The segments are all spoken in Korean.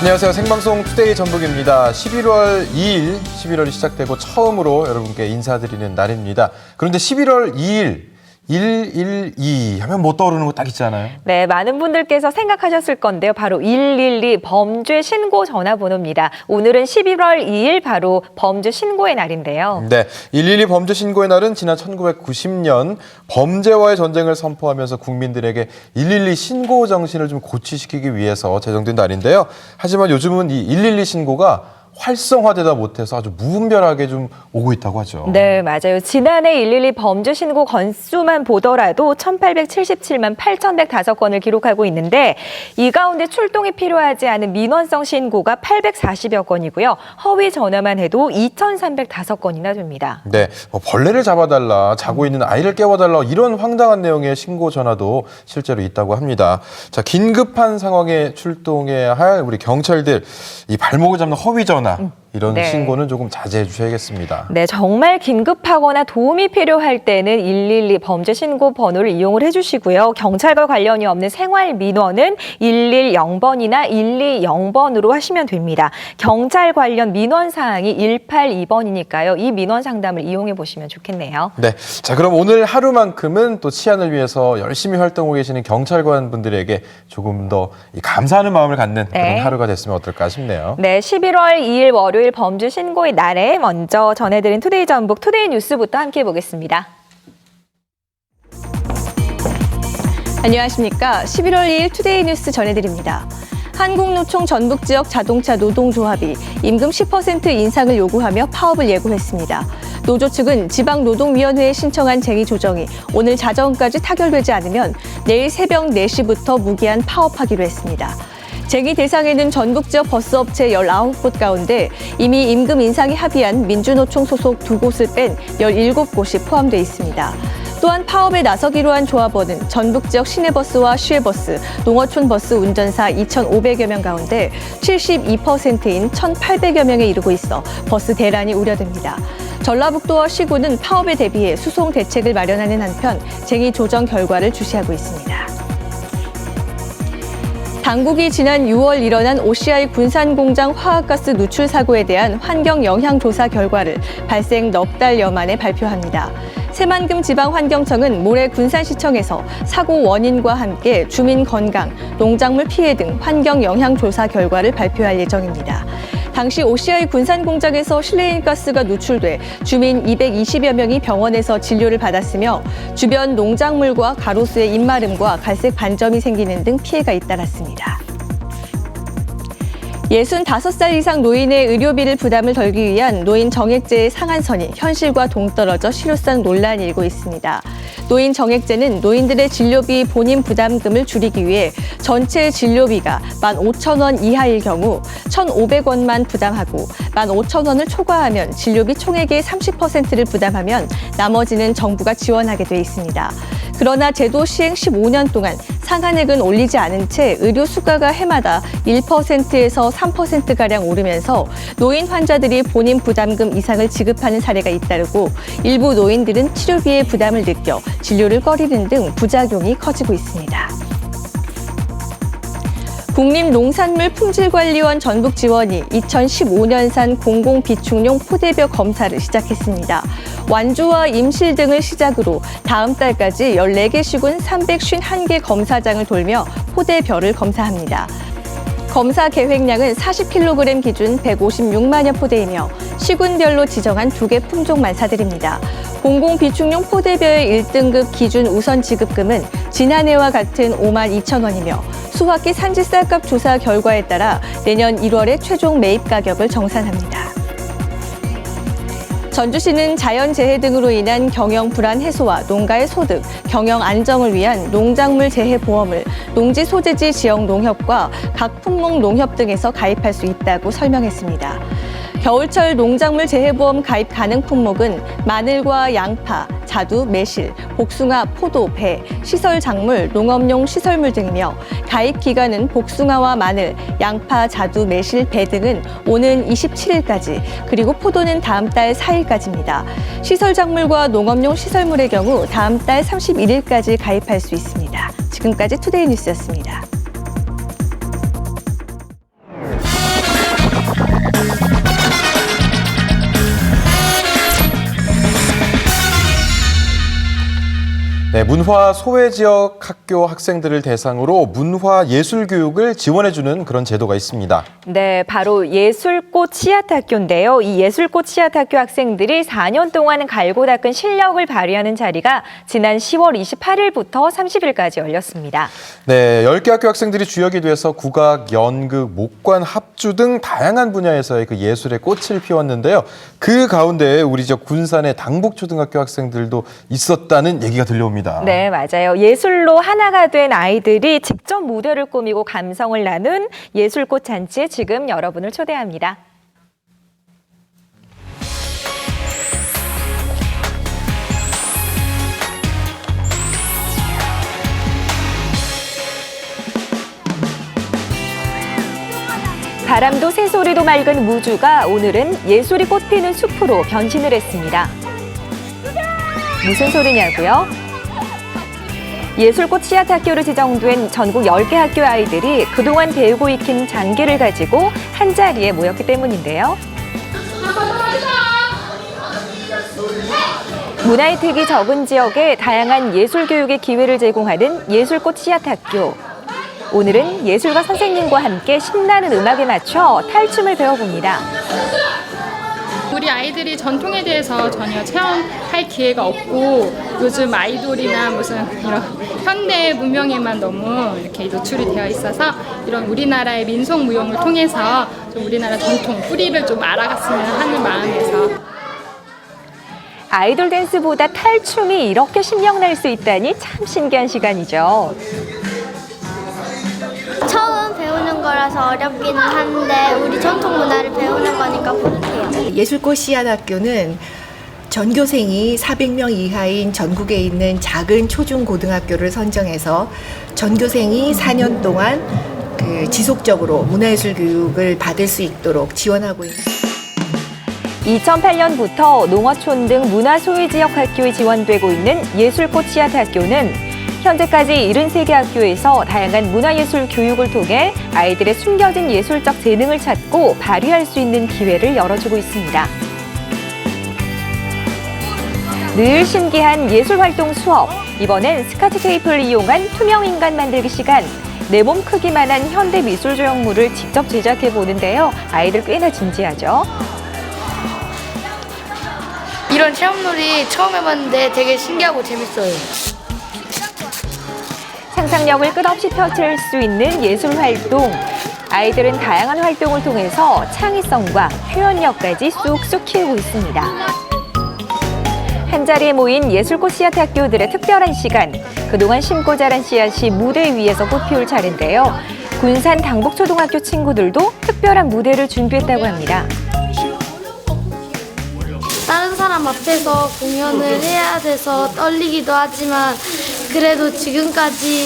안녕하세요. 생방송 투데이 전북입니다. 11월 2일, 11월이 시작되고 처음으로 여러분께 인사드리는 날입니다. 그런데 11월 2일, 112 하면 뭐 떠오르는 거 딱 있잖아요. 네, 많은 분들께서 생각하셨을 건데요. 바로 112 범죄 신고 전화번호입니다. 오늘은 11월 2일 바로 범죄 신고의 날인데요. 네, 112 범죄 신고의 날은 지난 1990년 범죄와의 전쟁을 선포하면서 국민들에게 112 신고 정신을 좀 고취시키기 위해서 제정된 날인데요. 하지만 요즘은 이 112 신고가 활성화되다 못해서 아주 무분별하게 좀 오고 있다고 하죠. 네, 맞아요. 지난해 112 범죄 신고 건수만 보더라도 1,877만 8,105건을 기록하고 있는데 이 가운데 출동이 필요하지 않은 민원성 신고가 840여 건이고요. 허위 전화만 해도 2,305건이나 됩니다. 네, 벌레를 잡아달라, 자고 있는 아이를 깨워달라 이런 황당한 내용의 신고 전화도 실제로 있다고 합니다. 자, 긴급한 상황에 출동해야 할 우리 경찰들 이 발목을 잡는 허위 전화 이런 네. 신고는 조금 자제해 주셔야겠습니다. 네, 정말 긴급하거나 도움이 필요할 때는 112 범죄 신고 번호를 이용을 해주시고요. 경찰과 관련이 없는 생활 민원은 110번이나 120번으로 하시면 됩니다. 경찰 관련 민원 사항이 182번이니까요. 이 민원 상담을 이용해 보시면 좋겠네요. 네, 자 그럼 오늘 하루만큼은 또 치안을 위해서 열심히 활동하고 계시는 경찰관 분들에게 조금 더 감사하는 마음을 갖는 그런 하루가 됐으면 어떨까 싶네요. 네, 11월 2일 월요일 범죄 신고의 날에 먼저 전해드린 투데이 전북 투데이 뉴스부터 함께 보겠습니다. 안녕하십니까. 11월 2일 투데이 뉴스 전해드립니다. 한국노총 전북지역 자동차 노동조합이 임금 10% 인상을 요구하며 파업을 예고했습니다. 노조 측은 지방노동위원회에 신청한 쟁의 조정이 오늘 자정까지 타결되지 않으면 내일 새벽 4시부터 무기한 파업하기로 했습니다. 쟁의 대상에는 전북 지역 버스업체 19곳 가운데 이미 임금 인상이 합의한 민주노총 소속 2곳을 뺀 17곳이 포함되어 있습니다. 또한 파업에 나서기로 한 조합원은 전북 지역 시내버스와 시외버스, 농어촌 버스 운전사 2,500여 명 가운데 72%인 1,800여 명에 이르고 있어 버스 대란이 우려됩니다. 전라북도와 시군은 파업에 대비해 수송 대책을 마련하는 한편 쟁의 조정 결과를 주시하고 있습니다. 당국이 지난 6월 일어난 OCI 군산공장 화학가스 누출 사고에 대한 환경 영향 조사 결과를 발생 넉 달여 만에 발표합니다. 새만금 지방환경청은 모레 군산시청에서 사고 원인과 함께 주민 건강, 농작물 피해 등 환경 영향 조사 결과를 발표할 예정입니다. 당시 OCI 군산 공장에서 실내인 가스가 누출돼 주민 220여 명이 병원에서 진료를 받았으며 주변 농작물과 가로수의 입마름과 갈색 반점이 생기는 등 피해가 잇따랐습니다. 65살 이상 노인의 의료비를 부담을 덜기 위한 노인 정액제의 상한선이 현실과 동떨어져 실효성 논란이 일고 있습니다. 노인 정액제는 노인들의 진료비 본인 부담금을 줄이기 위해 전체 진료비가 15,000원 이하일 경우 1,500원만 부담하고 15,000원을 초과하면 진료비 총액의 30%를 부담하면 나머지는 정부가 지원하게 돼 있습니다. 그러나 제도 시행 15년 동안 상한액은 올리지 않은 채 의료 수가가 해마다 1%에서 3%가량 오르면서 노인 환자들이 본인 부담금 이상을 지급하는 사례가 잇따르고 일부 노인들은 치료비의 부담을 느껴 진료를 꺼리는 등 부작용이 커지고 있습니다. 국립농산물품질관리원 전북지원이 2015년산 공공비축용 포대벼 검사를 시작했습니다. 완주와 임실 등을 시작으로 다음 달까지 14개 시군 351개 검사장을 돌며 포대벼를 검사합니다. 검사 계획량은 40kg 기준 156만여 포대이며 시군별로 지정한 2개 품종만 사드립니다. 공공비축용 포대벼의 1등급 기준 우선 지급금은 지난해와 같은 52,000원이며 수확기 산지 쌀값 조사 결과에 따라 내년 1월에 최종 매입 가격을 정산합니다. 전주시는 자연재해 등으로 인한 경영 불안 해소와 농가의 소득, 경영 안정을 위한 농작물 재해 보험을 농지 소재지 지역 농협과 각 품목 농협 등에서 가입할 수 있다고 설명했습니다. 겨울철 농작물 재해보험 가입 가능 품목은 마늘과 양파, 자두, 매실, 복숭아, 포도, 배, 시설 작물, 농업용 시설물 등이며 가입 기간은 복숭아와 마늘, 양파, 자두, 매실, 배 등은 오는 27일까지 그리고 포도는 다음 달 4일까지입니다. 시설 작물과 농업용 시설물의 경우 다음 달 31일까지 가입할 수 있습니다. 지금까지 투데이 뉴스였습니다. 네, 문화 소외 지역 학교 학생들을 대상으로 문화 예술 교육을 지원해주는 그런 제도가 있습니다. 네, 바로 예술꽃 씨앗학교인데요. 이 예술꽃 씨앗학교 학생들이 4년 동안 갈고 닦은 실력을 발휘하는 자리가 지난 10월 28일부터 30일까지 열렸습니다. 네, 10개 학교 학생들이 주역이 돼서 국악, 연극, 목관, 합주 등 다양한 분야에서의 그 예술의 꽃을 피웠는데요. 그 가운데 우리 지역 군산의 당북초등학교 학생들도 있었다는 얘기가 들려옵니다. 네, 맞아요. 예술로 하나가 된 아이들이 직접 무대를 꾸미고 감성을 나눈 예술꽃 잔치에 지금 여러분을 초대합니다. 바람도 새소리도 맑은 무주가 오늘은 예술이 꽃피는 숲으로 변신을 했습니다. 무슨 소리냐고요? 예술꽃 씨앗학교로 지정된 전국 10개 학교 아이들이 그동안 배우고 익힌 장기를 가지고 한자리에 모였기 때문인데요. 문화혜택이 적은 지역에 다양한 예술 교육의 기회를 제공하는 예술꽃 씨앗학교. 오늘은 예술가 선생님과 함께 신나는 음악에 맞춰 탈춤을 배워봅니다. 우리 아이들이 전통에 대해서 전혀 체험할 기회가 없고 요즘 아이돌이나 무슨 이런 현대 문명에만 너무 이렇게 노출이 되어 있어서 이런 우리나라의 민속 무용을 통해서 좀 우리나라 전통 뿌리를 좀 알아갔으면 하는 마음에서. 아이돌 댄스보다 탈춤이 이렇게 신명날 수 있다니 참 신기한 시간이죠. 처음 배우는 거라서 어렵기는 한데 우리 전통 문화를 배우는 거니까 뿌듯해요. 예술꽃 씨앗학교는 전교생이 400명 이하인 전국에 있는 작은 초중고등학교를 선정해서 전교생이 4년 동안 지속적으로 문화예술 교육을 받을 수 있도록 지원하고 있습니다. 2008년부터 농어촌 등 문화 소외 지역 학교에 지원되고 있는 예술꽃 씨앗학교는 현재까지 73개 학교에서 다양한 문화예술 교육을 통해 아이들의 숨겨진 예술적 재능을 찾고 발휘할 수 있는 기회를 열어주고 있습니다. 늘 신기한 예술활동 수업. 이번엔 스카치 테이프를 이용한 투명 인간 만들기 시간. 내 몸 크기만한 현대 미술 조형물을 직접 제작해 보는데요. 아이들 꽤나 진지하죠. 이런 체험놀이 처음 해봤는데 되게 신기하고 재밌어요. 상상력을 끝없이 펼칠 수 있는 예술 활동. 아이들은 다양한 활동을 통해서 창의성과 표현력까지 쑥쑥 키우고 있습니다. 한자리에 모인 예술꽃 씨앗 학교들의 특별한 시간. 그동안 심고 자란 씨앗이 무대 위에서 꽃피울 차례인데요. 군산 당북초등학교 친구들도 특별한 무대를 준비했다고 합니다. 다른 사람 앞에서 공연을 해야 돼서 떨리기도 하지만 그래도 지금까지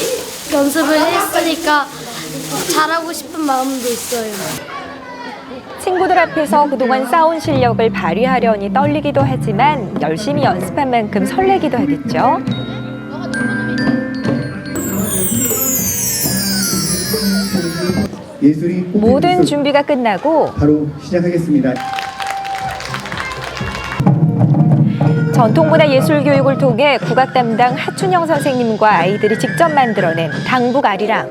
연습을 했으니까 잘하고 싶은 마음도 있어요. 친구들 앞에서 그동안 쌓아온 실력을 발휘하려니 떨리기도 하지만 열심히 연습한 만큼 설레기도 하겠죠. 모든 준비가 끝나고 바로 시작하겠습니다. 전통문화예술교육을 통해 국악 담당 하춘영 선생님과 아이들이 직접 만들어낸 당북 아리랑.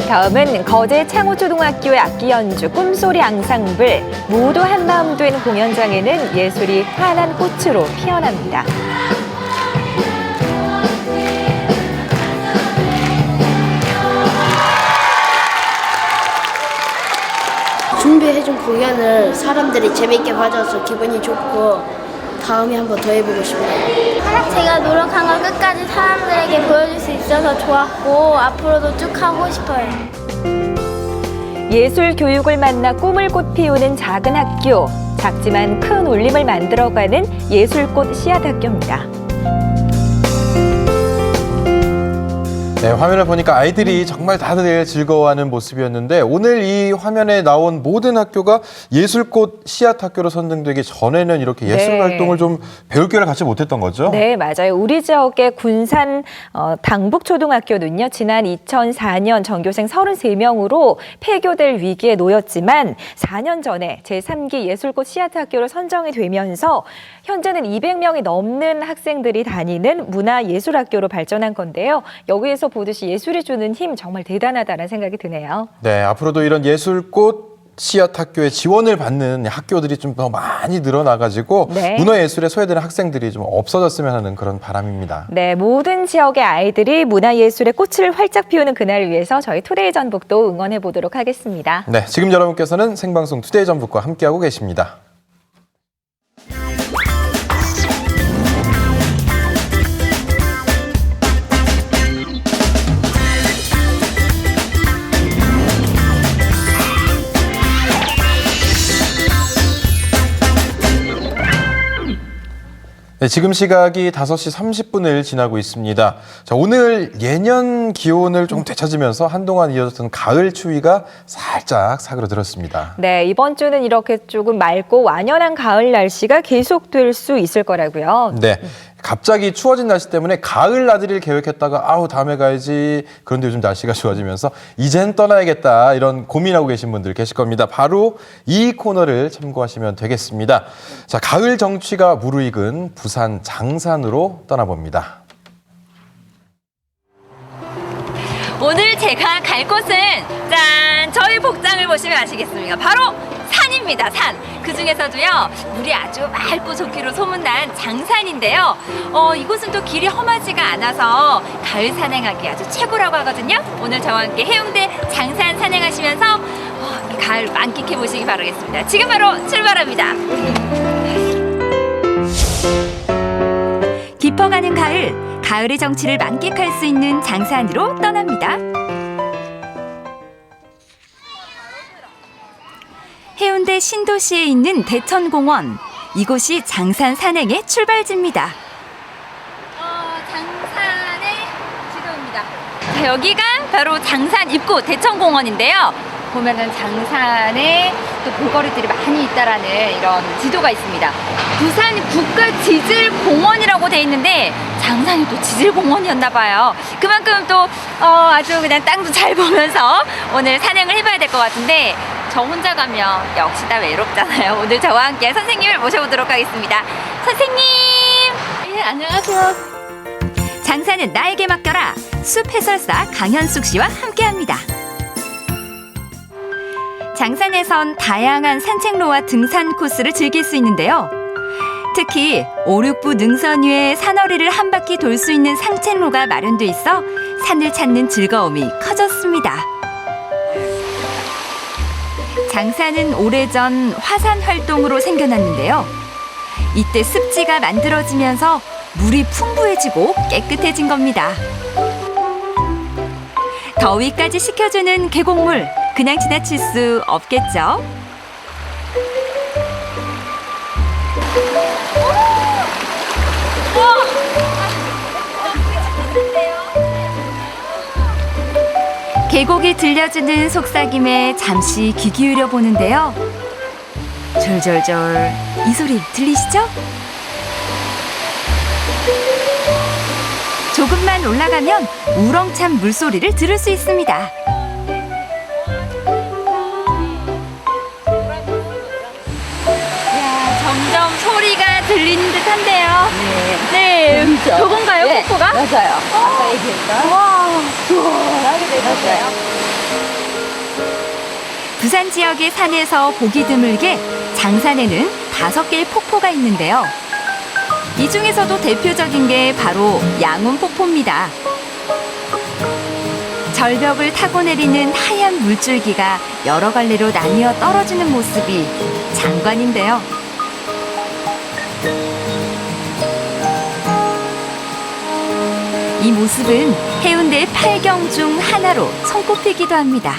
다음은 거제 창호초등학교의 악기 연주 꿈소리 앙상블. 모두 한마음 된 공연장에는 예술이 환한 꽃으로 피어납니다. 준비해준 공연을 사람들이 재밌게 봐줘서 기분이 좋고 다음에 한번 더 해보고 싶어요. 제가 노력한 걸 끝까지 사람들에게 보여줄 수 있어서 좋았고 앞으로도 쭉 하고 싶어요. 예술 교육을 만나 꿈을 꽃 피우는 작은 학교. 작지만 큰 울림을 만들어가는 예술꽃 씨앗학교입니다. 네, 화면을 보니까 아이들이 정말 다들 즐거워하는 모습이었는데 오늘 이 화면에 나온 모든 학교가 예술꽃 씨앗학교로 선정되기 전에는 이렇게 예술 네. 활동을 좀 배울 기회를 갖지 못했던 거죠? 네, 맞아요. 우리 지역의 군산 당북초등학교는요, 지난 2004년 전교생 33명으로 폐교될 위기에 놓였지만 4년 전에 제3기 예술꽃 씨앗학교로 선정이 되면서 현재는 200명이 넘는 학생들이 다니는 문화예술학교로 발전한 건데요. 여기에서 보듯이 예술이 주는 힘 정말 대단하다는 생각이 드네요. 네, 앞으로도 이런 예술꽃 씨앗 학교에 지원을 받는 학교들이 좀 더 많이 늘어나가지고 네. 문화예술에 소외되는 학생들이 좀 없어졌으면 하는 그런 바람입니다. 네, 모든 지역의 아이들이 문화예술의 꽃을 활짝 피우는 그날을 위해서 저희 투데이 전북도 응원해 보도록 하겠습니다. 네, 지금 여러분께서는 생방송 투데이 전북과 함께하고 계십니다. 네, 지금 시각이 5시 30분을 지나고 있습니다. 자, 오늘 예년 기온을 좀 되찾으면서 한동안 이어졌던 가을 추위가 살짝 사그러들었습니다. 네, 이번 주는 이렇게 조금 맑고 완연한 가을 날씨가 계속될 수 있을 거라고요. 네. 갑자기 추워진 날씨 때문에 가을 나들이를 계획했다가 아우 다음에 가야지. 그런데 요즘 날씨가 좋아지면서 이젠 떠나야겠다 이런 고민하고 계신 분들 계실 겁니다. 바로 이 코너를 참고하시면 되겠습니다. 자, 가을 정취가 무르익은 부산 장산으로 떠나봅니다. 오늘 제가 갈 곳은 짠! 저희 복장을 보시면 아시겠습니까? 바로 산입니다. 산. 그중에서도요 물이 아주 맑고 좋기로 소문난 장산인데요. 이곳은 또 길이 험하지가 않아서 가을 산행하기 아주 최고라고 하거든요. 오늘 저와 함께 해운대 장산 산행하시면서 이 가을 만끽해 보시기 바라겠습니다. 지금 바로 출발합니다. 깊어가는 가을, 가을의 정취를 만끽할 수 있는 장산으로 떠납니다. 해운대 신도시에 있는 대천공원. 이곳이 장산 산행의 출발지입니다. 장산의 지도입니다. 자, 여기가 바로 장산 입구 대천공원인데요. 보면은 장산에 또 볼거리들이 많이 있다라는 이런 지도가 있습니다. 부산 국가지질공원이라고 돼 있는데 장산이 또 지질공원이었나 봐요. 그만큼 또 아주 그냥 땅도 잘 보면서 오늘 산행을 해봐야 될 것 같은데 저 혼자 가면 역시 다 외롭잖아요. 오늘 저와 함께 선생님을 모셔보도록 하겠습니다. 선생님! 예, 안녕하세요. 장산은 나에게 맡겨라. 숲 해설사 강현숙 씨와 함께합니다. 장산에선 다양한 산책로와 등산 코스를 즐길 수 있는데요. 특히 5, 6부 능선 위에 산허리를 한 바퀴 돌 수 있는 산책로가 마련돼 있어 산을 찾는 즐거움이 커졌습니다. 장산은 오래전 화산 활동으로 생겨났는데요. 이때 습지가 만들어지면서 물이 풍부해지고 깨끗해진 겁니다. 더위까지 식혀주는 계곡물, 그냥 지나칠 수 없겠죠? 계곡이 들려주는 속삭임에 잠시 귀 기울여 보는데요. 졸졸졸 이 소리 들리시죠? 조금만 올라가면 우렁찬 물소리를 들을 수 있습니다. 점점 소리가 들리는 듯한데요. 네. 저건가요, 네, 폭포가? 맞아요. 아까 얘기했던. 와, 시원하게 되셨어요. 부산 지역의 산에서 보기 드물게 장산에는 5개의 폭포가 있는데요. 이 중에서도 대표적인 게 바로 양운 폭포입니다. 절벽을 타고 내리는 하얀 물줄기가 여러 갈래로 나뉘어 떨어지는 모습이 장관인데요. 이 모습은 해운대의 8경 중 하나로 손꼽히기도 합니다.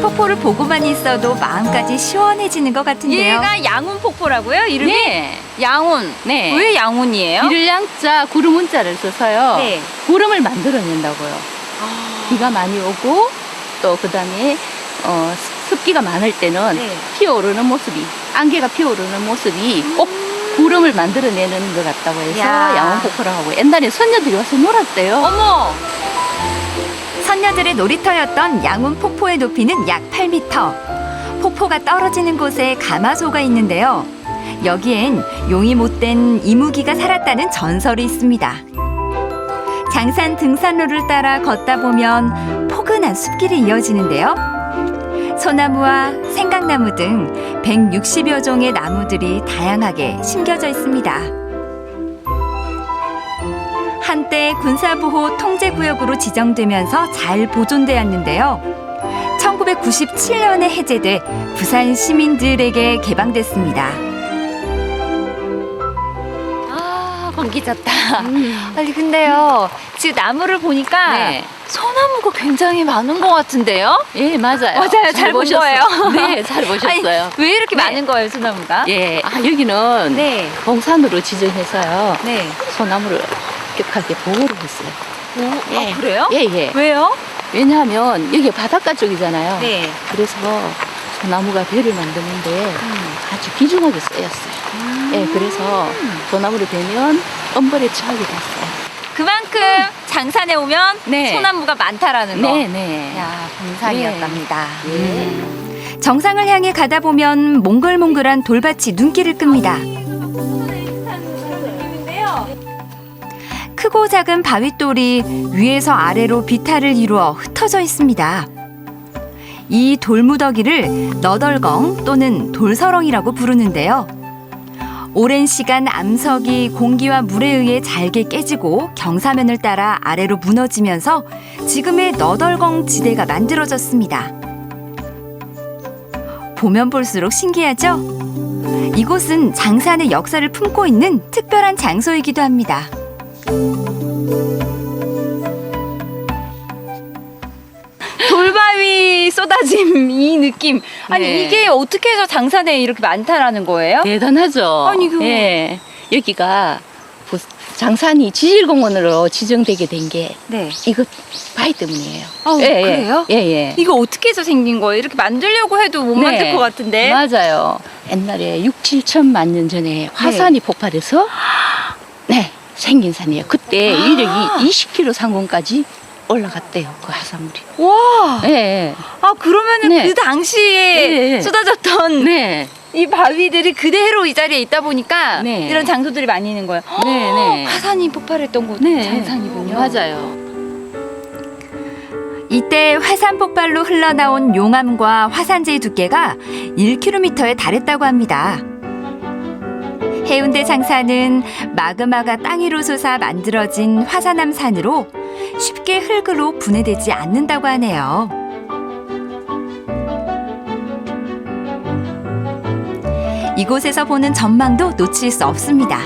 폭포를 보고만 있어도 마음까지 시원해지는 것 같은데요. 얘가 양운폭포라고요? 이름이? 네. 양운. 네. 왜 양운이에요? 이를 양자 구름 운자를 써서요. 네. 구름을 만들어낸다고요. 비가 많이 오고 또 그다음에 습기가 많을 때는 네. 피어오르는 모습이 안개가 피어오르는 모습이 꼭 구름을 만들어내는 것 같다고 해서 야. 양운폭포라고 하고 옛날에 선녀들이 와서 놀았대요. 어머! 선녀들의 놀이터였던 양운 폭포의 높이는 약 8m. 폭포가 떨어지는 곳에 가마소가 있는데요. 여기엔 용이 못된 이무기가 살았다는 전설이 있습니다. 장산 등산로를 따라 걷다 보면 포근한 숲길이 이어지는데요. 소나무와 생강나무 등 160여 종의 나무들이 다양하게 심겨져 있습니다. 한때 군사보호 통제구역으로 지정되면서 잘 보존되었는데요. 1997년에 해제돼 부산 시민들에게 개방됐습니다. 아, 공기 좋다. 아니, 근데요. 지금 나무를 보니까 네. 소나무가 굉장히 많은 것 같은데요? 예, 맞아요. 맞아요. 잘 본 보셨어요. 거예요. 네, 잘 보셨어요. 아니, 왜 이렇게 네. 많은 거예요, 소나무가? 예, 여기는 네. 봉산으로 지정해서요. 네. 소나무를 격하게 보호를 했어요. 예. 아, 그래요? 예, 예. 왜요? 왜냐하면 여기 바닷가 쪽이잖아요. 네. 그래서 소나무가 배를 만드는데 아주 귀중하게 쓰였어요. 예, 그래서 소나무를 베면 엄벌에 처하게 됐어요. 그만큼 장산에 오면 네. 소나무가 많다라는 거. 네, 네. 야, 봉산이었답니다. 정상을 향해 가다 보면 몽글몽글한 돌밭이 눈길을 끕니다. 크고 작은 바윗돌이 위에서 아래로 비탈을 이루어 흩어져 있습니다. 이 돌무더기를 너덜강 또는 돌서렁이라고 부르는데요. 오랜 시간 암석이 공기와 물에 의해 잘게 깨지고 경사면을 따라 아래로 무너지면서 지금의 너덜강 지대가 만들어졌습니다. 보면 볼수록 신기하죠? 이곳은 장산의 역사를 품고 있는 특별한 장소이기도 합니다. 돌바위 쏟아짐 이 느낌. 아니 네. 이게 어떻게 해서 장산에 이렇게 많다라는 거예요? 대단하죠. 아니, 그거. 예. 여기가 장산이 지질공원으로 지정되게 된 게 네. 이거 바위 때문이에요. 아, 그래요? 예, 예. 이거 어떻게 해서 생긴 거예요? 이렇게 만들려고 해도 못 네. 만들 것 같은데. 맞아요. 옛날에 6, 7천만 년 전에 화산이 폭발해서 네, 생긴 산이에요. 그때 이력이 20km 상공까지 올라갔대요. 그 화산물이. 와. 예, 예. 아 그러면은 네. 그 당시에 네. 쏟아졌던 네. 이 바위들이 그대로 이 자리에 있다 보니까 네. 이런 장소들이 많이 있는 거예요. 네, 네. 화산이 폭발했던 곳 네. 장산이군요. 맞아요. 이때 화산 폭발로 흘러나온 용암과 화산재의 두께가 1km에 달했다고 합니다. 해운대 장산은 마그마가 땅 위로 솟아 만들어진 화산암 산으로 쉽게 흙으로 분해되지 않는다고 하네요. 이곳에서 보는 전망도 놓칠 수 없습니다.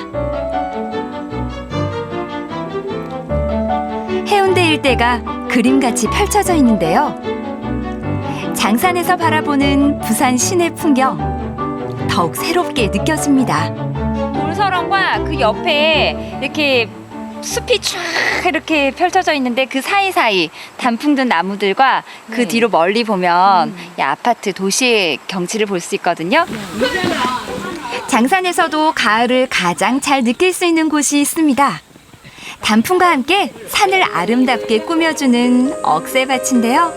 해운대 일대가 그림같이 펼쳐져 있는데요. 장산에서 바라보는 부산 시내 풍경 더욱 새롭게 느껴집니다. 돌서렁과 그 옆에 이렇게 숲이 쫙 이렇게 펼쳐져 있는데 그 사이사이 단풍 든 나무들과 그 뒤로 멀리 보면 이 아파트 도시의 경치를 볼 수 있거든요. 장산에서도 가을을 가장 잘 느낄 수 있는 곳이 있습니다. 단풍과 함께 산을 아름답게 꾸며주는 억새밭인데요.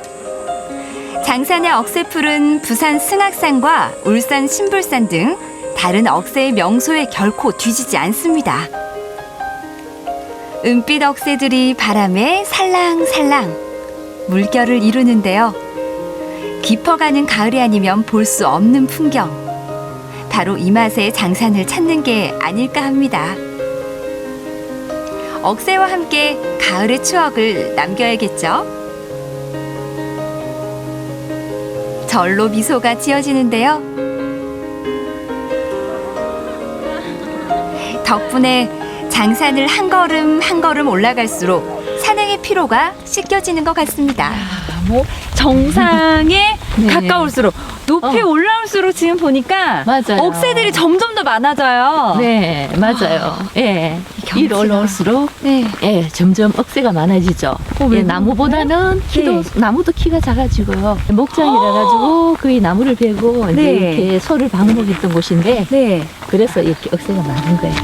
장산의 억새풀은 부산 승악산과 울산 신불산 등 다른 억새의 명소에 결코 뒤지지 않습니다. 은빛 억새들이 바람에 살랑살랑 물결을 이루는데요. 깊어가는 가을이 아니면 볼 수 없는 풍경. 바로 이 맛에 장산을 찾는 게 아닐까 합니다. 억새와 함께 가을의 추억을 남겨야겠죠? 절로 미소가 지어지는데요. 덕분에 장산을 한 걸음 한 걸음 올라갈수록 산행의 피로가 씻겨지는 것 같습니다. 정상에 네. 가까울수록 높이 올라올수록 지금 보니까 맞아요. 억새들이 점점 더 많아져요. 네, 맞아요. 예. 위로 올라올수록 네. 예, 점점 억새가 많아지죠. 예, 나무보다는 키도 나무도 키가 작아지고요. 목장이라 가지고 거의 나무를 베고 이제 네. 이렇게 소를 방목했던 곳인데 네. 그래서 이렇게 억새가 많은 거예요.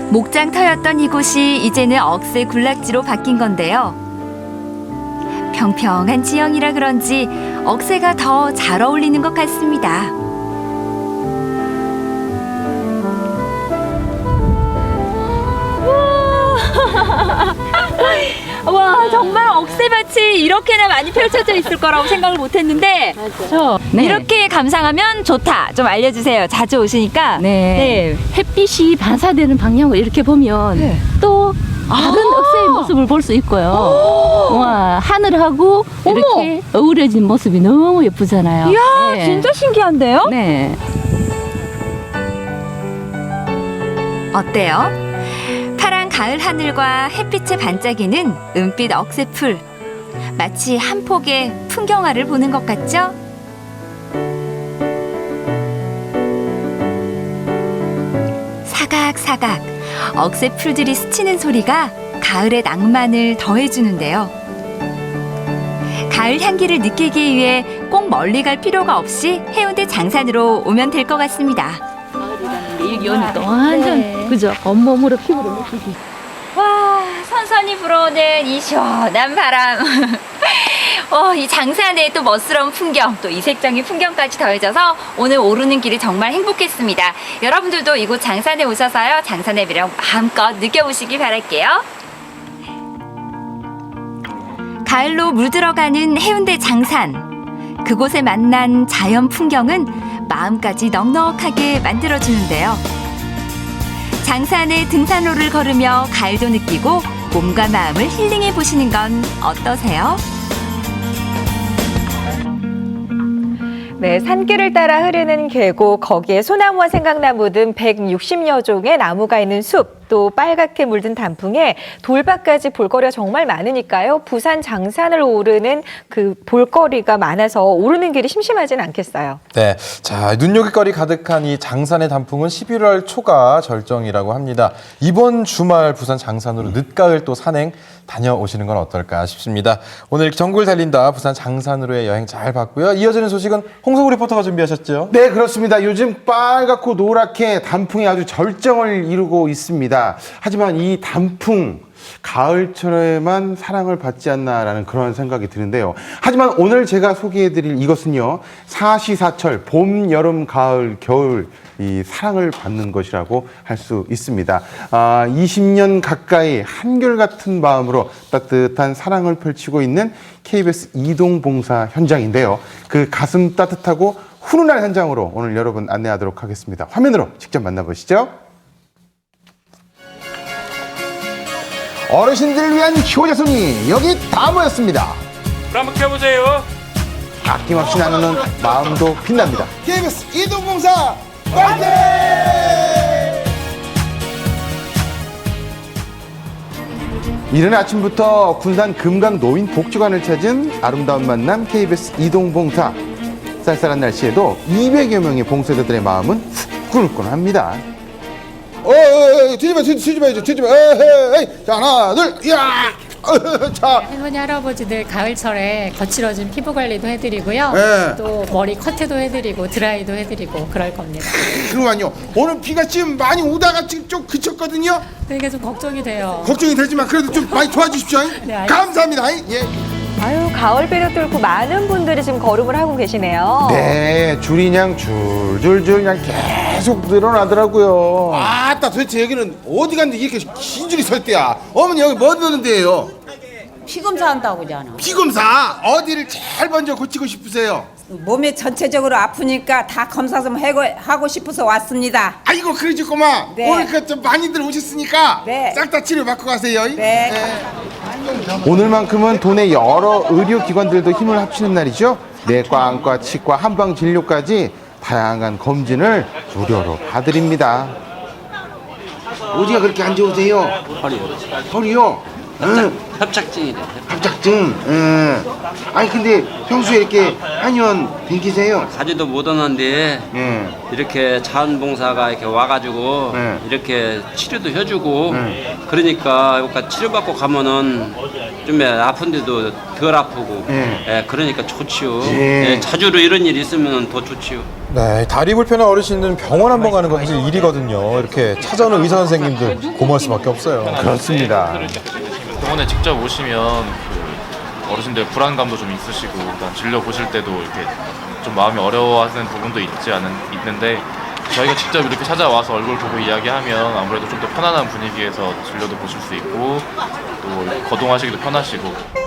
목장 터였던 이곳이 이제는 억새 군락지로 바뀐 건데요. 평평한 지형이라 그런지 억새가 더 잘 어울리는 것 같습니다. 와, 정말 억새밭이 이렇게나 많이 펼쳐져 있을 거라고 생각을 못했는데 네. 이렇게 감상하면 좋다. 좀 알려주세요. 자주 오시니까. 네. 햇빛이 반사되는 방향으로 이렇게 보면 네. 또 다른 억새의 모습을 볼 수 있고요. 와, 하늘하고 이렇게 어우러진 모습이 너무 예쁘잖아요. 이야, 네. 진짜 신기한데요? 네. 어때요? 파란 가을 하늘과 햇빛의 반짝이는 은빛 억새풀. 마치 한 폭의 풍경화를 보는 것 같죠? 사각사각 억새풀들이 스치는 소리가 가을의 낭만을 더해주는데요. 가을 향기를 느끼기 위해 꼭 멀리 갈 필요가 없이 해운대 장산으로 오면 될 것 같습니다. 여기 오니까 완전 그죠? 온몸으로 피부를 느끼기. 와, 선선히 불어오는 이 시원한 바람. 이 장산의 또 멋스러운 풍경, 또 이색적인 풍경까지 더해져서 오늘 오르는 길이 정말 행복했습니다. 여러분들도 이곳 장산에 오셔서요, 장산의 매력 마음껏 느껴보시길 바랄게요. 가을로 물들어가는 해운대 장산. 그곳에 만난 자연 풍경은 마음까지 넉넉하게 만들어주는데요. 장산의 등산로를 걸으며 가을도 느끼고 몸과 마음을 힐링해 보시는 건 어떠세요? 네, 산길을 따라 흐르는 계곡, 거기에 소나무와 생강나무 등 160여 종의 나무가 있는 숲, 또 빨갛게 물든 단풍에 돌밭까지 볼거리가 정말 많으니까요. 부산 장산을 오르는 그 볼거리가 많아서 오르는 길이 심심하진 않겠어요. 네, 자, 눈요깃거리 가득한 이 장산의 단풍은 11월 초가 절정이라고 합니다. 이번 주말 부산 장산으로 늦가을 또 산행 다녀오시는 건 어떨까 싶습니다. 오늘 전국을 달린다 부산 장산으로의 여행 잘 봤고요. 이어지는 소식은 홍성우 리포터가 준비하셨죠? 네, 그렇습니다. 요즘 빨갛고 노랗게 단풍이 아주 절정을 이루고 있습니다. 하지만 이 단풍, 가을철에만 사랑을 받지 않나라는 그런 생각이 드는데요. 하지만 오늘 제가 소개해드릴 이것은요, 사시사철, 봄, 여름, 가을, 겨울, 이 사랑을 받는 것이라고 할 수 있습니다. 20년 가까이 한결같은 마음으로 따뜻한 사랑을 펼치고 있는 KBS 이동봉사 현장인데요. 그 가슴 따뜻하고 훈훈한 현장으로 오늘 여러분 안내하도록 하겠습니다. 화면으로 직접 만나보시죠. 어르신들을 위한 효자손이 여기 다 모였습니다. 불 한번 켜보세요. 아낌없이 나누는 마음도 빛납니다. KBS 이동봉사 파이팅! 이른 아침부터 군산 금강 노인 복지관을 찾은 아름다운 만남 KBS 이동봉사. 쌀쌀한 날씨에도 200여 명의 봉사자들의 마음은 후끈후끈합니다. 뒤집어야죠. 자, 하나, 둘, 야! 자. 할머니, 할아버지들 가을철에 거칠어진 피부 관리도 해드리고요. 네. 또 머리 커트도 해드리고 드라이도 해드리고 그럴 겁니다. 그러면요, 오늘 비가 지금 많이 오다가 지금 좀 그쳤거든요. 되게 좀 걱정이 돼요. 걱정이 되지만 그래도 좀 많이 도와주십시오. 네, 알겠습니다. 감사합니다. 예. 아유, 가을비를 뚫고 많은 분들이 지금 걸음을 하고 계시네요. 네, 줄이 그냥 줄줄줄 그냥 계속 늘어나더라고요. 아따, 도대체 여기는 어디 갔는데 이렇게 긴 줄이 설 때야? 어머니 여기 뭐 드는 데예요? 피검사 한다고 그러잖아. 피검사? 어디를 제일 먼저 고치고 싶으세요? 몸이 전체적으로 아프니까 다 검사 좀 하고 싶어서 왔습니다. 아이고, 그러지 꼬마. 네. 오늘 그 좀 많이들 오셨으니까 네. 싹 다 치료 받고 가세요. 네. 오늘만큼은 도내 여러 의료기관들도 힘을 합치는 날이죠. 내과, 안과, 치과, 한방진료까지 다양한 검진을 무료로 봐드립니다. 어디가 그렇게 안 좋으세요? 허리요. 협착증이래. 합작증. 아니 근데 평소에 이렇게 한의원 댕기세요? 가지도 못하는데 이렇게 자원봉사가 이렇게 와가지고 이렇게 치료도 해주고 그러니까 여기까지 치료받고 가면은 좀 아픈데도 덜 아프고 그러니까 좋지요. 자주로 이런 일 있으면 더 좋지요. 네, 다리 불편한 어르신들은 병원 한번 가는 건 사실 일이거든요. 이렇게 찾아오는 의사 선생님들 고마울 수밖에 없어요. 그렇습니다. 병원에 직접 오시면 그 어르신들 불안감도 좀 있으시고 일단 진료 보실 때도 이렇게 좀 마음이 어려워하는 부분도 있는데 저희가 직접 이렇게 찾아와서 얼굴 보고 이야기하면 아무래도 좀 더 편안한 분위기에서 진료도 보실 수 있고 또 거동하시기도 편하시고.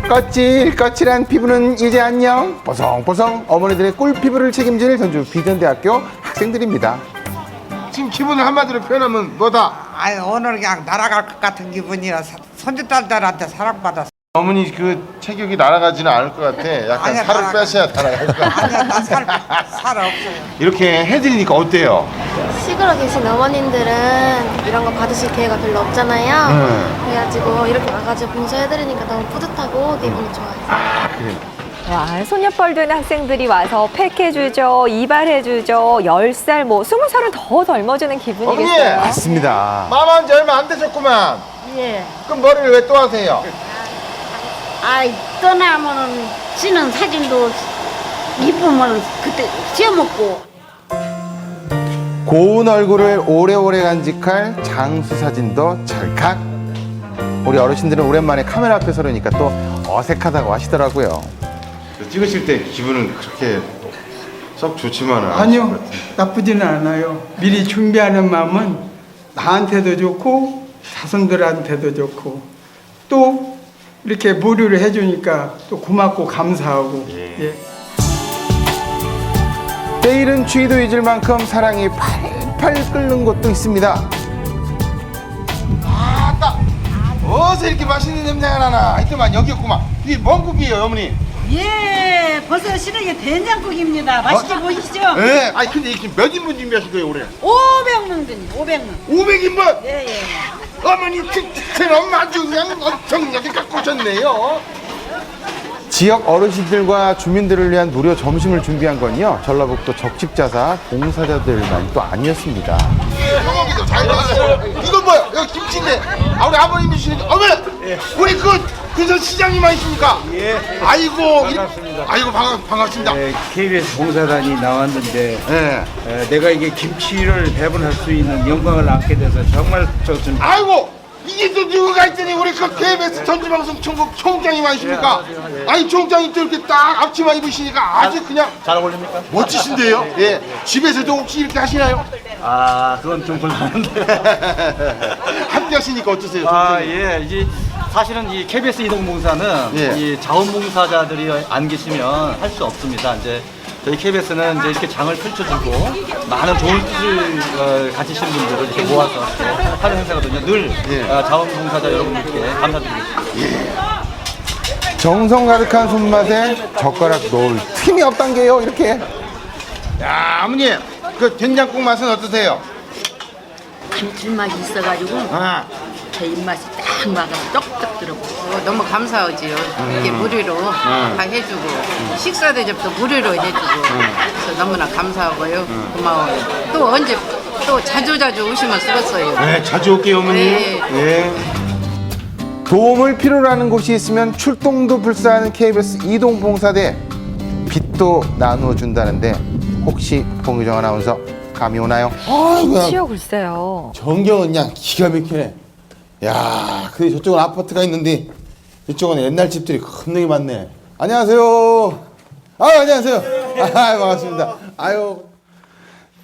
거칠거칠한 피부는 이제 안녕. 뽀송뽀송 어머니들의 꿀피부를 책임질 전주 비전대학교 학생들입니다. 지금 기분을 한마디로 표현하면 뭐다? 아유 오늘 그냥 날아갈 것 같은 기분이라 손주딸들한테 사랑받았어. 어머니 그 체격이 날아가지는 않을 것 같아. 약간 아니야, 살을 빼셔야 날아갈 것 같아. 아니야 나살 없어요. 이렇게 해드리니까 어때요? 시골에 계신 어머님들은 이런 거 받으실 기회가 별로 없잖아요. 그래가지고 이렇게 와가지고 봉사해드리니까 너무 뿌듯하고 기분이 좋아요. 그래. 와, 손녀뻘 되는 학생들이 와서 팩해주죠, 이발해주죠. 10살, 20살은 더 젊어지는 기분이겠어요. 맞습니다. 마마한 지 얼마 안 되셨구만. 예. 그럼 머리를 왜 또 하세요? 아이 떠나면은 찍는 사진도 이쁘면 그때 지어먹고. 고운 얼굴을 오래오래 간직할 장수 사진도 찰칵. 우리 어르신들은 오랜만에 카메라 앞에 서려니까 또 어색하다고 하시더라고요. 찍으실 때 기분은 그렇게 썩 좋지만은 아니요, 나쁘지는 않아요. 미리 준비하는 마음은 나한테도 좋고 자손들한테도 좋고 또 이렇게 무료를 해주니까 또 고맙고 감사하고. 예. 때일은 추위도 잊을 만큼 사랑이 팔팔 끓는 곳도 있습니다. 아따! 어디서 이렇게 맛있는 냄새가 나나? 하여튼만 여기였구만. 이게 뭔 국이에요, 어머니? 예, 벌써 시댁에 된장국입니다. 맛있게 보시죠. 네. 아니 근데 이게 몇 인분 준비하신 거예요, 올해? 500명 든요, 500명. 500인분? 예, 예. 어머니 그럼 아주 그냥 엄청나게 갖고 오셨네요. 지역 어르신들과 주민들을 위한 무료 점심을 준비한 건요, 전라북도 적십자사 봉사자들만 또 아니었습니다. 소고기도 잘 됐어요. 이건 뭐야? 여기 김치인데. 아, 우리 아버님이시니까. 어머니! 우리 그 시장님 아니십니까? 예. 아이고. 반갑습니다. 아이고, 반갑습니다. KBS 봉사단이 나왔는데 내가 이게 김치를 배분할 수 있는 영광을 안게 돼서 정말 좋습니다. 아이고! 이게 또 누구가 있더니 우리 그 KBS 전주방송 총국 총장님 아니십니까? 아니 총장님 또 이렇게 딱 앞치마 입으시니까 아주 그냥 잘 어울립니까? 멋지신데요? 예. 집에서도 혹시 이렇게 하시나요? 아, 그건 좀 곤란한데. 함께 하시니까 어떠세요? 아, 예. 이제 사실은 이 KBS 이동봉사는 예. 이 자원봉사자들이 안 계시면 할 수 없습니다. 이제 저희 KBS는 이제 이렇게 장을 펼쳐주고 많은 좋은 뜻을 가지신 분들을 이렇게 모아서 하는 행사거든요. 늘 자원봉사자 여러분들께 감사드리겠습니다. 정성 가득한 손맛에 젓가락 놓을 틈이 없단 게요, 이렇게. 야, 어머니, 그 된장국 맛은 어떠세요? 감칠맛이 있어가지고 제 입맛이 딱 맞아서 떡떡 들어고. 너무 감사하지요. 이렇게 무료로 다 해주고 식사 대접도 무료로 해주고 그래서 너무나 감사하고요. 고마워요. 또 언제 또 자주 오시면 쓰겠어요. 네, 자주 올게요, 어머니. 네. 예. 도움을 필요로 하는 곳이 있으면 출동도 불사하는 KBS 이동봉사대. 빚도 나누어 준다는데 혹시 봉유정 아나운서 감이 오나요? 치요 글쎄요. 전경은 그냥 기가 막히네. 야, 근데 저쪽은 아파트가 있는데 이쪽은 옛날 집들이 겁나게 많네. 안녕하세요. 안녕하세요. 반갑습니다. 아유.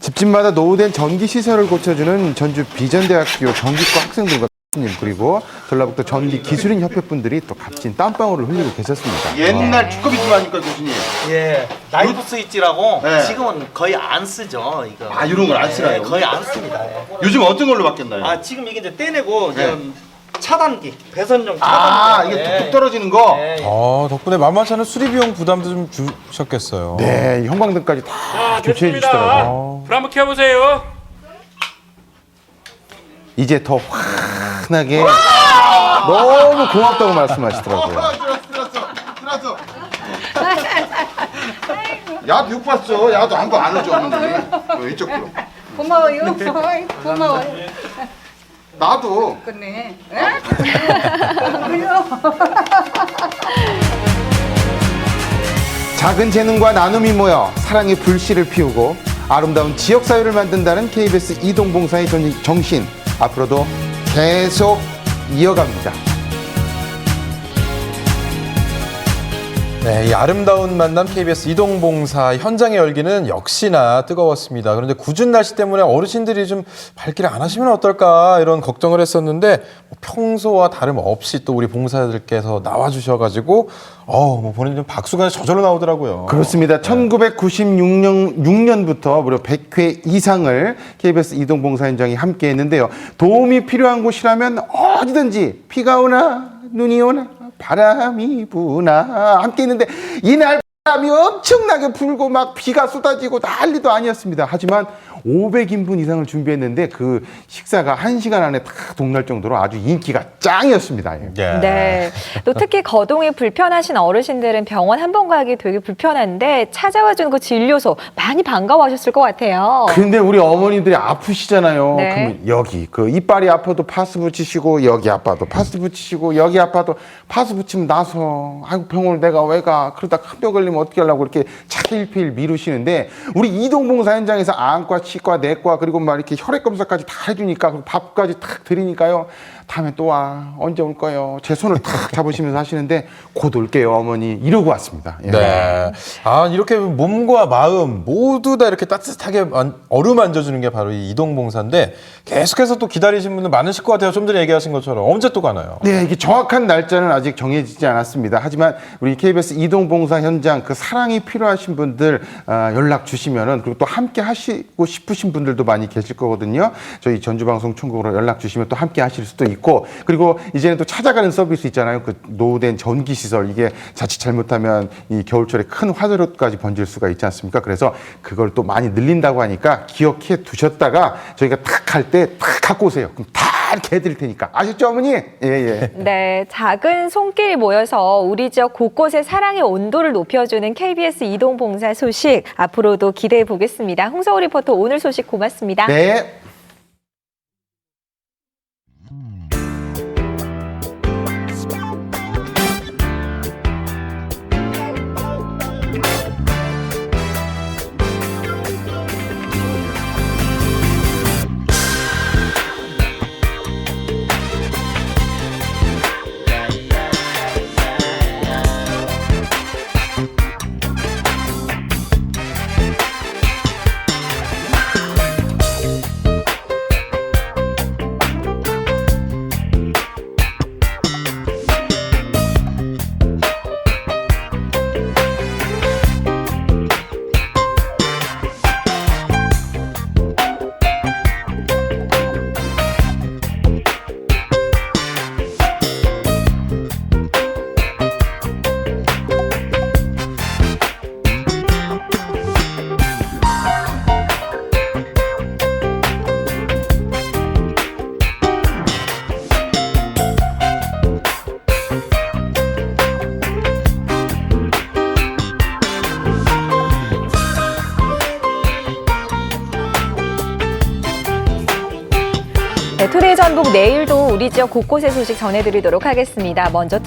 집집마다 노후된 전기 시설을 고쳐주는 전주 비전대학교 전기과 학생들과 님 그리고 전라북도 전기 기술인 협회 분들이 또 값진 땀방울을 흘리고 계셨습니다. 옛날 두꺼비 집 아닙니까, 교수님? 예, 라이브 스위치라고 네. 지금은 거의 안 쓰죠. 이거. 아, 이런 걸 안 쓰나요? 거의 안 씁니다. 요즘 어떤 걸로 바뀌었나요? 아, 지금 이게 이제 떼내고 네. 차단기, 배선용 차단기. 아, 이게 뚝 떨어지는 거? 덕분에 만만치 않은 수리비용 부담도 좀 주셨겠어요. 네, 형광등까지 다 교체해 주시더라고요. 불 한번 켜보세요. 이제 더 확 흔하게 너무 고맙다고 말씀하시더라고요. 야도 육 봤어. 야도 한 거 안 해줘 어머니. 이쪽으로. 고마워요. 고마워요. 나도. 그네. 작은 재능과 나눔이 모여 사랑의 불씨를 피우고 아름다운 지역사회를 만든다는 KBS 이동봉사의 정신, 앞으로도 계속 이어갑니다. 네, 이 아름다운 만남 KBS 이동봉사 현장의 열기는 역시나 뜨거웠습니다. 그런데 궂은 날씨 때문에 어르신들이 좀 발길을 안 하시면 어떨까 이런 걱정을 했었는데 평소와 다름없이 또 우리 봉사자들께서 나와주셔가지고 보니 좀 박수가 저절로 나오더라고요. 그렇습니다. 1996년부터 무려 100회 이상을 KBS 이동봉사 현장이 함께 했는데요. 도움이 필요한 곳이라면 어디든지 비가 오나 눈이 오나 바람이 부나 함께 있는데 이날 바람이 엄청나게 불고 막 비가 쏟아지고 난리도 아니었습니다. 하지만 500인분 이상을 준비했는데 그 식사가 1시간 안에 다 동날 정도로 아주 인기가 짱이었습니다. 네. 또 특히 거동이 불편하신 어르신들은 병원 한 번 가기 되게 불편한데 찾아와주는 그 진료소 많이 반가워하셨을 것 같아요. 근데 우리 어머니들이 아프시잖아요. 네. 그러면 여기 그 이빨이 아파도 파스 붙이시고 여기 아파도 파스 붙이시고 여기 아파도 파스 붙이면 나서 아이고 병원을 내가 왜 가 그러다 큰 병 걸리면 어떻게 하려고 이렇게 차일피일 미루시는데 우리 이동봉사 현장에서 안과 치과 내과 그리고 막 이렇게 혈액 검사까지 다 해주니까 그리고 밥까지 탁 드리니까요. 다음에 또 와 언제 올 거예요? 제 손을 탁 잡으시면서 하시는데 곧 올게요 어머니 이러고 왔습니다. 예. 네. 이렇게 몸과 마음 모두 다 이렇게 따뜻하게 어루만져주는 게 바로 이 이동봉사인데 계속해서 또 기다리신 분들 많으실 것 같아요. 좀 전에 얘기하신 것처럼 언제 또 가나요? 네, 이게 정확한 날짜는 아직 정해지지 않았습니다. 하지만 우리 KBS 이동봉사 현장 그 사랑이 필요하신 분들 연락 주시면은 그리고 또 함께 하시고 싶으신 분들도 많이 계실 거거든요. 저희 전주방송총국으로 연락 주시면 또 함께 하실 수도 있고 그리고 이제는 또 찾아가는 서비스 있잖아요. 그 노후된 전기시설 이게 자칫 잘못하면 이 겨울철에 큰 화재로까지 번질 수가 있지 않습니까? 그래서 그걸 또 많이 늘린다고 하니까 기억해 두셨다가 저희가 탁 갈 때 탁 갖고 오세요. 그럼 다 이렇게 해드릴 테니까. 아셨죠, 어머니? 예. 네, 작은 손길이 모여서 우리 지역 곳곳의 사랑의 온도를 높여주는 KBS 이동봉사 소식 앞으로도 기대해 보겠습니다. 홍서우 리포터 오늘 소식 고맙습니다. 네. 네, 투데이 전북 내일도 우리 지역 곳곳의 소식 전해드리도록 하겠습니다. 먼저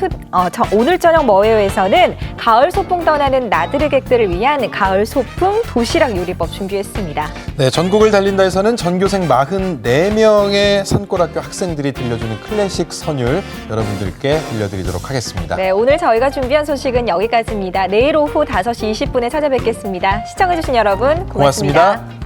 오늘 저녁 머웨어에서는 가을 소풍 떠나는 나들이객들을 위한 가을 소풍 도시락 요리법 준비했습니다. 네, 전국을 달린다에서는 전교생 44명의 산골학교 학생들이 들려주는 클래식 선율 여러분들께 들려드리도록 하겠습니다. 네, 오늘 저희가 준비한 소식은 여기까지입니다. 내일 오후 5시 20분에 찾아뵙겠습니다. 시청해주신 여러분 고맙습니다.